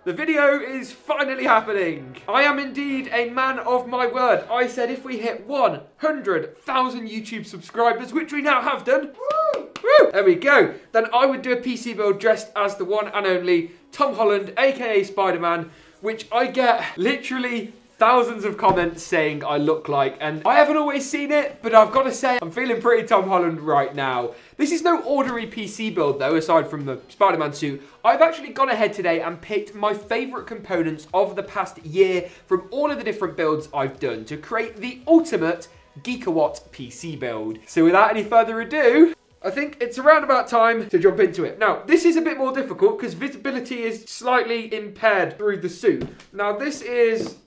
The video is finally happening. I am indeed a man of my word. I said if we hit 100,000 YouTube subscribers, which we now have done, woo, there we go, then I would do a PC build dressed as the one and only Tom Holland, aka Spiderman, which I get literally thousands of comments saying I look like, and I haven't always seen it, but I've got to say I'm feeling pretty Tom Holland right now. This is no ordinary PC build though, aside from the Spider-Man suit. I've actually gone ahead today and picked my favourite components of the past year from all of the different builds I've done to create the ultimate GeekaWhat PC build. So without any further ado, I think it's around about time to jump into it. Now, this is a bit more difficult because visibility is slightly impaired through the suit. Now,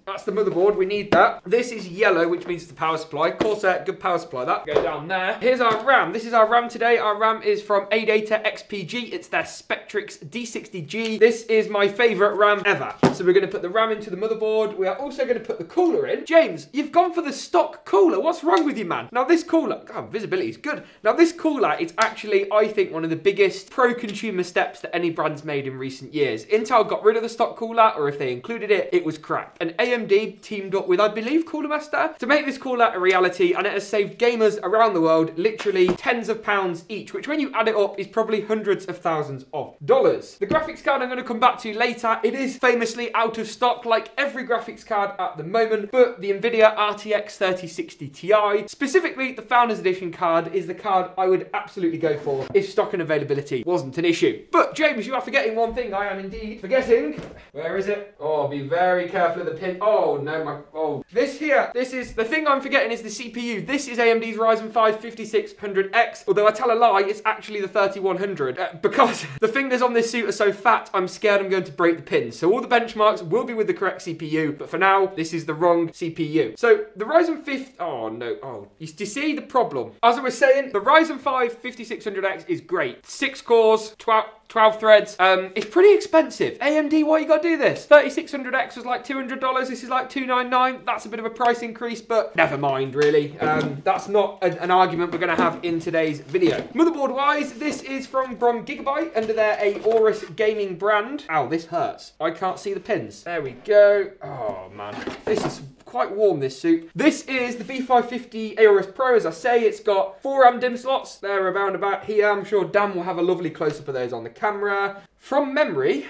that's the motherboard, we need that. This is yellow, which means it's the power supply. Corsair, good power supply, that. Go down there. Here's our RAM. This is our RAM today. Our RAM is from ADATA XPG. It's their Spectrix D60G. This is my favourite RAM ever. So we're gonna put the RAM into the motherboard. We are also gonna put the cooler in. James, you've gone for the stock cooler. What's wrong with you, man? Now this cooler, God, visibility is good. Now this cooler is actually, I think, one of the biggest pro-consumer steps that any brand's made in recent years. Intel got rid of the stock cooler, or if they included it, it was crap. And AMD teamed up with, I believe, Cooler Master to make this cooler a reality, and it has saved gamers around the world literally tens of pounds each, which when you add it up is probably hundreds of thousands of dollars. The graphics card I'm going to come back to later. It is famously out of stock like every graphics card at the moment, but the Nvidia RTX 3060Ti, specifically the Founders Edition card, is the card I would absolutely go for if stock and availability wasn't an issue. But James, you are forgetting one thing. I am indeed forgetting. Where is it? Oh, be very careful of the pin. Oh no, this here, this is the thing I'm forgetting is the CPU. This is AMD's Ryzen 5 5600X, although I tell a lie, it's actually the 3100 because the fingers on this suit are so fat, I'm scared I'm going to break the pins. So all the benchmarks will be with the correct CPU, but for now, this is the wrong CPU. So the Ryzen 5, oh no, oh, you see the problem? As I was saying, the Ryzen 5 5600X is great. 6 cores, 12 threads. It's pretty expensive. AMD, why you gotta do this? 3600X was like $200. This is like $299. That's a bit of a price increase, but never mind, really. That's not an argument we're gonna have in today's video. Motherboard-wise, this is from Gigabyte under their AORUS gaming brand. Ow, this hurts. I can't see the pins. There we go. Oh, man. This is quite warm, this suit. This is the B550 AORUS Pro. As I say, it's got 4 RAM DIMM slots. They're around about here. I'm sure Dan will have a lovely close-up of those on the camera. From memory,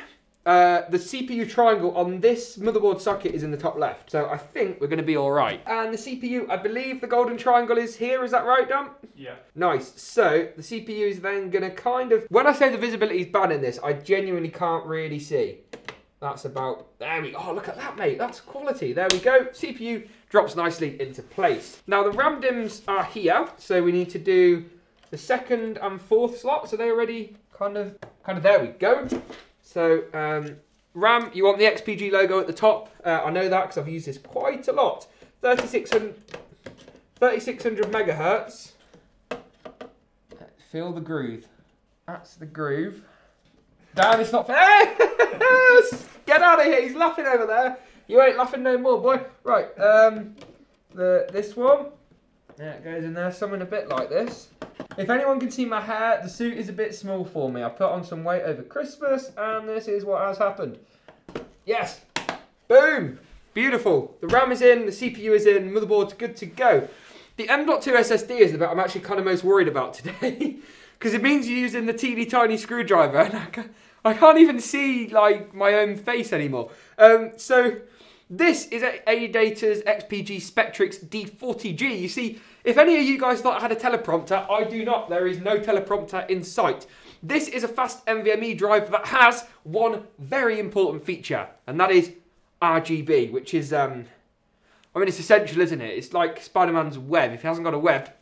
the CPU triangle on this motherboard socket is in the top left. So I think we're going to be all right. And the CPU, I believe the golden triangle is here. Is that right, Dan? Yeah. Nice. So the CPU is then going to kind of... When I say the visibility is bad in this, I genuinely can't really see. That's about, there we go. Oh, look at that, mate. That's quality. There we go. CPU drops nicely into place. Now, the RAM DIMMs are here. So we need to do the 2nd and 4th slot. So they're already kind of, there we go. So, RAM, you want the XPG logo at the top. I know that because I've used this quite a lot. 3600 megahertz. Feel the groove. That's the groove. Damn, it's not fair. Get out of here. He's laughing over there. You ain't laughing no more, boy. Right. This one. Yeah, it goes in there. Something a bit like this. If anyone can see my hair, the suit is a bit small for me. I put on some weight over Christmas, and this is what has happened. Yes. Boom. Beautiful. The RAM is in. The CPU is in. Motherboard's good to go. The M.2 SSD is the bit I'm actually kind of most worried about today. Because it means you're using the teeny tiny screwdriver, and I can't even see like my own face anymore. So this is ADATA's XPG Spectrix D40G. You see, if any of you guys thought I had a teleprompter, I do not. There is no teleprompter in sight. This is a fast NVMe drive that has one very important feature, and that is RGB, which is, I mean, it's essential, isn't it? It's like Spider-Man's web. If he hasn't got a web,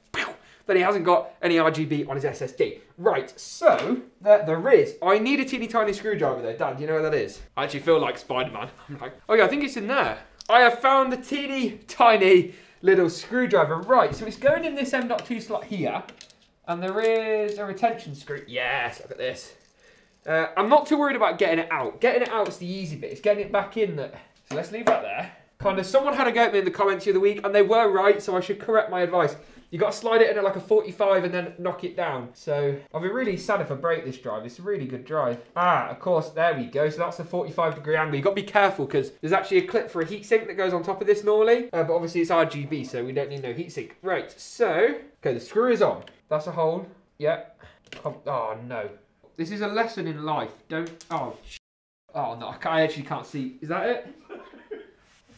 then he hasn't got any RGB on his SSD. Right, so there is. I need a teeny tiny screwdriver though. Dan, do you know where that is? I actually feel like Spider-Man. I'm like, oh yeah, I think it's in there. I have found the teeny tiny little screwdriver. Right, so it's going in this M.2 slot here. And there is a retention screw. Yes, look at this. I'm not too worried about getting it out. Getting it out is the easy bit. It's getting it back in that. So let's leave that there. Kind of, someone had a go at me in the comments the other week, and they were right, so I should correct my advice. You got to slide it in at like a 45 and then knock it down. So I'll be really sad if I break this drive. It's a really good drive. Ah, of course, there we go. So that's a 45-degree angle. You've got to be careful because there's actually a clip for a heatsink that goes on top of this normally. But obviously it's RGB, so we don't need no heatsink. Right, so, okay, the screw is on. That's a hole. Yeah. Oh, no. This is a lesson in life. Don't, oh, no, I actually can't see. Is that it?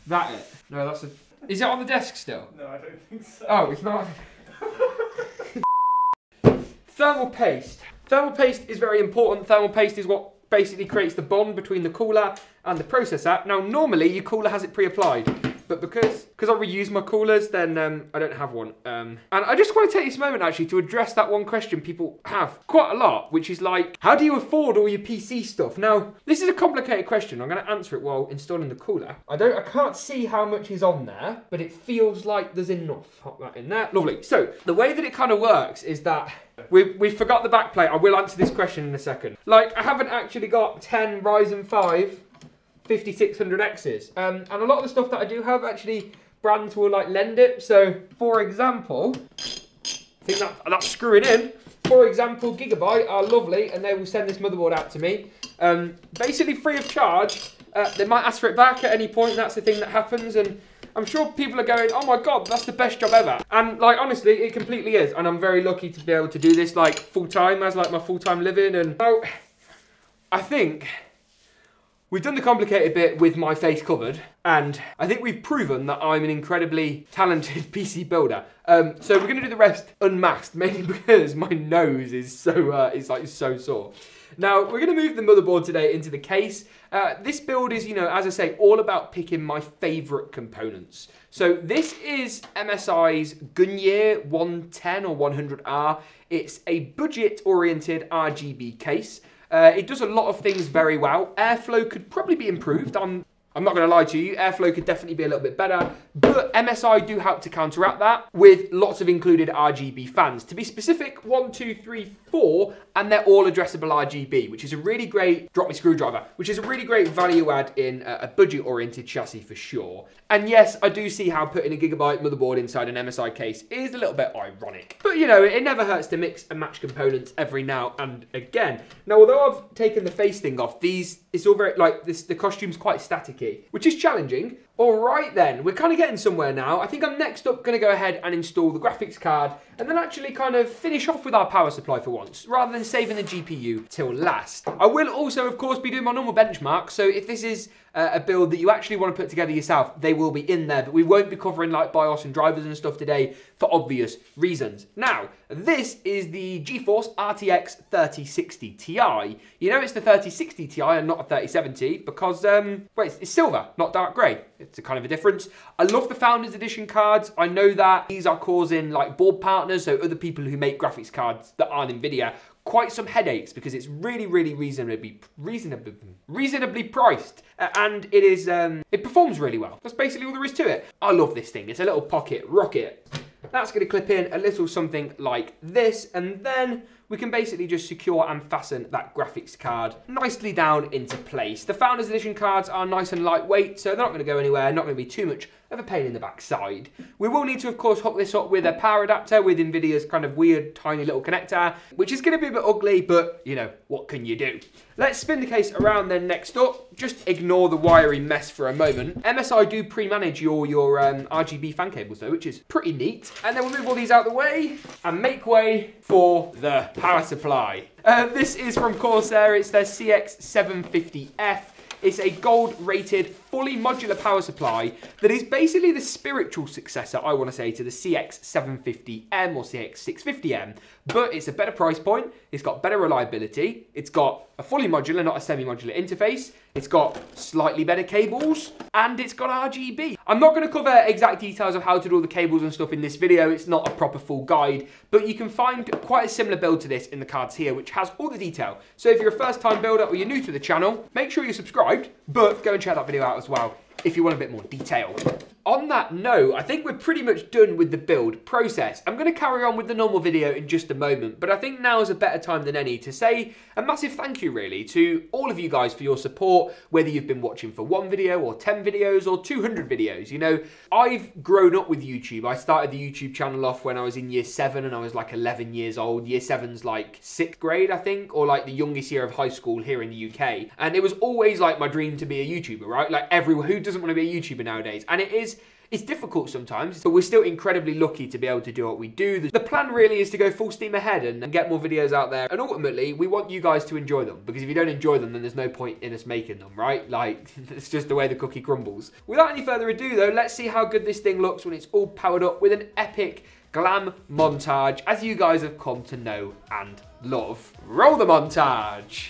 That it? No, that's a... Is it on the desk still? No, I don't think so. Oh, it's not. Thermal paste. Thermal paste is very important. Thermal paste is what basically creates the bond between the cooler and the processor. Now, normally your cooler has it pre-applied, but because I reuse my coolers, then I don't have one. And I just want to take this moment actually to address that one question people have quite a lot, which is like, how do you afford all your PC stuff? Now, this is a complicated question. I'm going to answer it while installing the cooler. I can't see how much is on there, but it feels like there's enough. Pop that in there. Lovely. So the way that it kind of works is that we forgot the backplate. I will answer this question in a second. Like, I haven't actually got 10 Ryzen 5 5600Xs. And a lot of the stuff that I do have, actually, brands will like lend it. So, for example, I think that's screwing in. For example, Gigabyte are lovely and they will send this motherboard out to me. Basically free of charge. They might ask for it back at any point. That's the thing that happens. And I'm sure people are going, oh my God, that's the best job ever. And like, honestly, it completely is. And I'm very lucky to be able to do this like full time as like my full-time living. And so I think we've done the complicated bit with my face covered, and I think we've proven that I'm an incredibly talented PC builder. So we're gonna do the rest unmasked, mainly because my nose is so, so sore. Now, we're gonna move the motherboard today into the case. This build is, you know, as I say, all about picking my favorite components. So this is MSI's Gungir 110 or 100R. It's a budget-oriented RGB case. It does a lot of things very well. Airflow could probably be improved. I'm not going to lie to you, airflow could definitely be a little bit better, but MSI do help to counteract that with lots of included RGB fans. To be specific, 1, 2, 3, 4, and they're all addressable RGB, which is a really great, drop me screwdriver, which is a really great value add in a budget-oriented chassis for sure. And yes, I do see how putting a Gigabyte motherboard inside an MSI case is a little bit ironic. But you know, it never hurts to mix and match components every now and again. Now, although I've taken the face thing off, it's all very, like, the costume's quite staticky, which is challenging. All right then, we're kind of getting somewhere now. I think I'm next up going to go ahead and install the graphics card and then actually kind of finish off with our power supply for once, rather than saving the GPU till last. I will also, of course, be doing my normal benchmark, so if this is a build that you actually want to put together yourself, they will be in there, but we won't be covering like BIOS and drivers and stuff today for obvious reasons. Now, this is the GeForce RTX 3060Ti. You know it's the 3060 Ti and not a 3070 because, wait, it's silver, not dark grey. It's a kind of a difference. I love the Founders Edition cards. I know that these are causing like board partners, so other people who make graphics cards that aren't Nvidia, quite some headaches because it's really reasonably priced, and it is it performs really well. That's basically all there is to it. I love this thing. It's a little pocket rocket. That's going to clip in a little something like this, and then we can basically just secure and fasten that graphics card nicely down into place. The Founders Edition cards are nice and lightweight, so they're not going to go anywhere, not going to be too much of a pain in the backside. We will need to, of course, hook this up with a power adapter with Nvidia's kind of weird, tiny little connector, which is going to be a bit ugly, but, you know, what can you do? Let's spin the case around then next up. Just ignore the wiry mess for a moment. MSI do pre-manage your RGB fan cables, though, which is pretty neat. And then we'll move all these out of the way and make way for the power supply. This is from Corsair. It's their CX650F. It's a gold-rated, fully modular power supply that is basically the spiritual successor, I want to say, to the CX750M or CX650M. But it's a better price point, it's got better reliability, it's got a fully modular, not a semi-modular interface, it's got slightly better cables, and it's got RGB. I'm not going to cover exact details of how to do all the cables and stuff in this video, it's not a proper full guide, but you can find quite a similar build to this in the cards here, which has all the detail. So if you're a first-time builder or you're new to the channel, make sure you're subscribed, but go and check that video out as well if you want a bit more detail. on that note, I think we're pretty much done with the build process. I'm going to carry on with the normal video in just a moment, but I think now is a better time than any to say a massive thank you really to all of you guys for your support, whether you've been watching for 1 video or 10 videos or 200 videos. You know, I've grown up with YouTube. I started the YouTube channel off when I was in year 7 and I was like 11 years old. Year 7's like 6th grade, I think, or like the youngest year of high school here in the UK. And it was always like my dream to be a YouTuber, right? Like everyone, who doesn't want to be a YouTuber nowadays? And it's difficult sometimes, but we're still incredibly lucky to be able to do what we do. The plan really is to go full steam ahead and get more videos out there. And ultimately, we want you guys to enjoy them, because if you don't enjoy them, then there's no point in us making them, right? Like, it's just the way the cookie crumbles. Without any further ado though, let's see how good this thing looks when it's all powered up with an epic glam montage, as you guys have come to know and love. Roll the montage!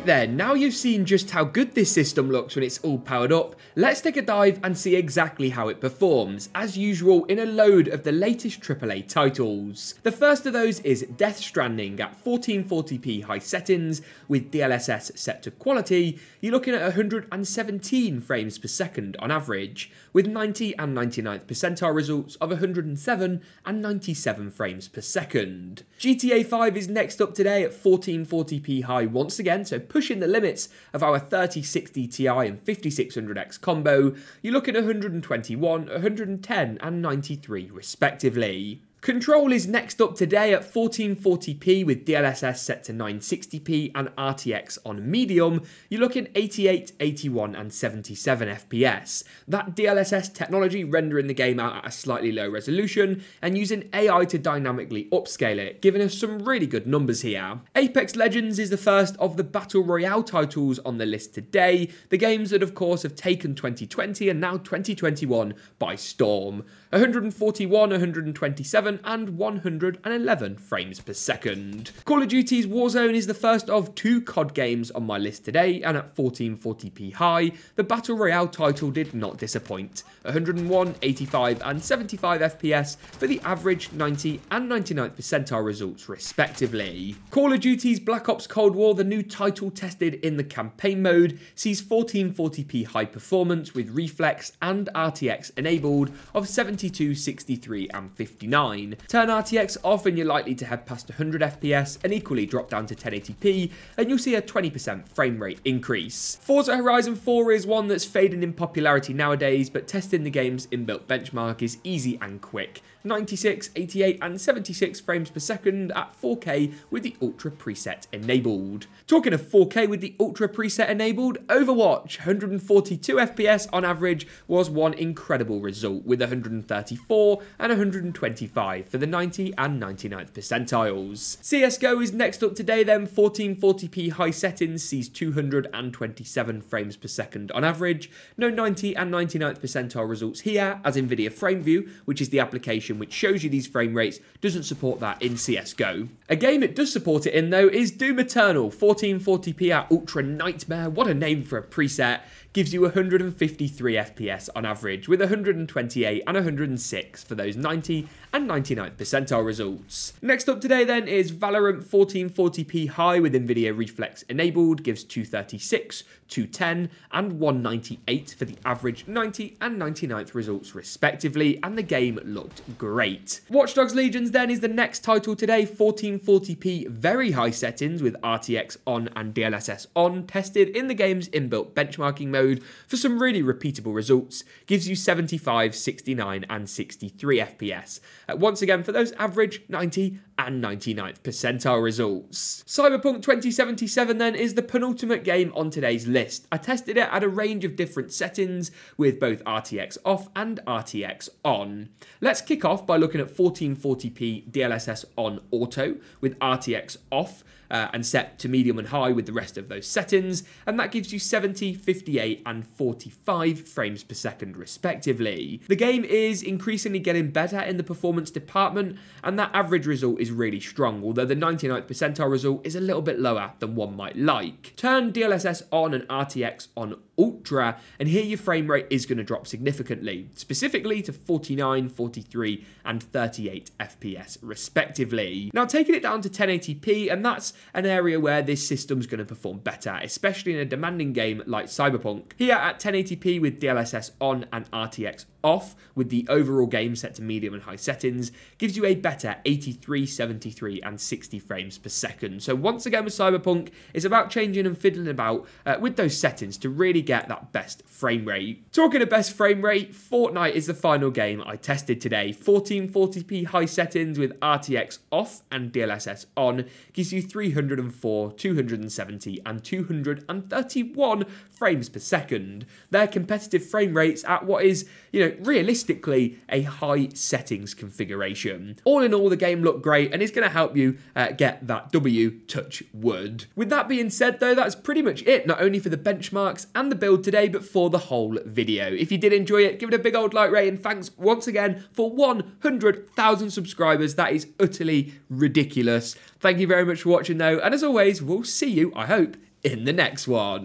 Then, now you've seen just how good this system looks when it's all powered up, let's take a dive and see exactly how it performs, as usual in a load of the latest AAA titles. The first of those is Death Stranding at 1440p high settings with DLSS set to quality. You're looking at 117 frames per second on average, with 90 and 99th percentile results of 107 and 97 frames per second. GTA 5 is next up today at 1440p high once again, so pushing the limits of our 3060 Ti and 5600X combo. You look at 121, 110 and 93 respectively. Control is next up today at 1440p with DLSS set to 960p and RTX on medium. You're looking 88, 81 and 77 FPS. That DLSS technology rendering the game out at a slightly low resolution and using AI to dynamically upscale it, giving us some really good numbers here. Apex Legends is the first of the Battle Royale titles on the list today, the games that of course have taken 2020 and now 2021 by storm. 141, 127 and 111 frames per second. Call of Duty's Warzone is the first of 2 COD games on my list today, and at 1440p high, the Battle Royale title did not disappoint. 101, 85 and 75 FPS for the average 90 and 99th percentile results respectively. Call of Duty's Black Ops Cold War, the new title tested in the campaign mode, sees 1440p high performance with reflex and RTX enabled of 72, 63 and 59. Turn RTX off and you're likely to head past 100 FPS and equally drop down to 1080p and you'll see a 20% frame rate increase. Forza Horizon 4 is one that's fading in popularity nowadays, but testing the game's inbuilt benchmark is easy and quick. 96, 88 and 76 frames per second at 4K with the Ultra preset enabled. Talking of 4K with the Ultra preset enabled, Overwatch 142 FPS on average was one incredible result, with 134 and 125 for the 90 and 99th percentiles. CSGO is next up today then. 1440p high settings sees 227 frames per second on average. No 90 and 99th percentile results here, as Nvidia FrameView, which is the application which shows you these frame rates, doesn't support that in CSGO. A game it does support it in though is Doom Eternal. 1440p at Ultra Nightmare, what a name for a preset, gives you 153 FPS on average, with 128 and 106 for those 90 and 99th percentile results. Next up today then is Valorant. 1440p high with Nvidia Reflex enabled gives 236, 210 and 198 for the average 90 and 99th results respectively, and the game looked great. Watch Dogs Legions then is the next title today. 1440p very high settings with RTX on and DLSS on tested in the game's inbuilt benchmarking mode for some really repeatable results, gives you 75, 69 and 63 FPS. Once again for those average 90 and 99th percentile results. Cyberpunk 2077 then is the penultimate game on today's list. I tested it at a range of different settings with both RTX off and RTX on. Let's kick off by looking at 1440p DLSS on auto with RTX off and set to medium and high with the rest of those settings, and that gives you 70, 58 and 45 frames per second respectively. The game is increasingly getting better in the performance department, and that average result is really strong, although the 99th percentile result is a little bit lower than one might like. Turn DLSS on and RTX on Ultra, and here your frame rate is going to drop significantly, specifically to 49, 43 and 38 FPS respectively. Now taking it down to 1080p, and that's an area where this system's going to perform better, especially in a demanding game like Cyberpunk. Here at 1080p with DLSS on and RTX off, with the overall game set to medium and high settings, gives you a better 83, 73 and 60 frames per second. So once again with Cyberpunk, it's about changing and fiddling about with those settings to really get that best frame rate. Talking of best frame rate, Fortnite is the final game I tested today. 1440p high settings with RTX off and DLSS on gives you 304, 270 and 231 frames per second. They're competitive frame rates at what is, realistically a high settings configuration. All in all, the game looked great and is going to help you get that W, touch wood. With that being said though, that's pretty much it, not only for the benchmarks and the build today, but for the whole video. If you did enjoy it, give it a big old like rate, and thanks once again for 100,000 subscribers. That is utterly ridiculous. Thank you very much for watching though, and as always, we'll see you, I hope, in the next one.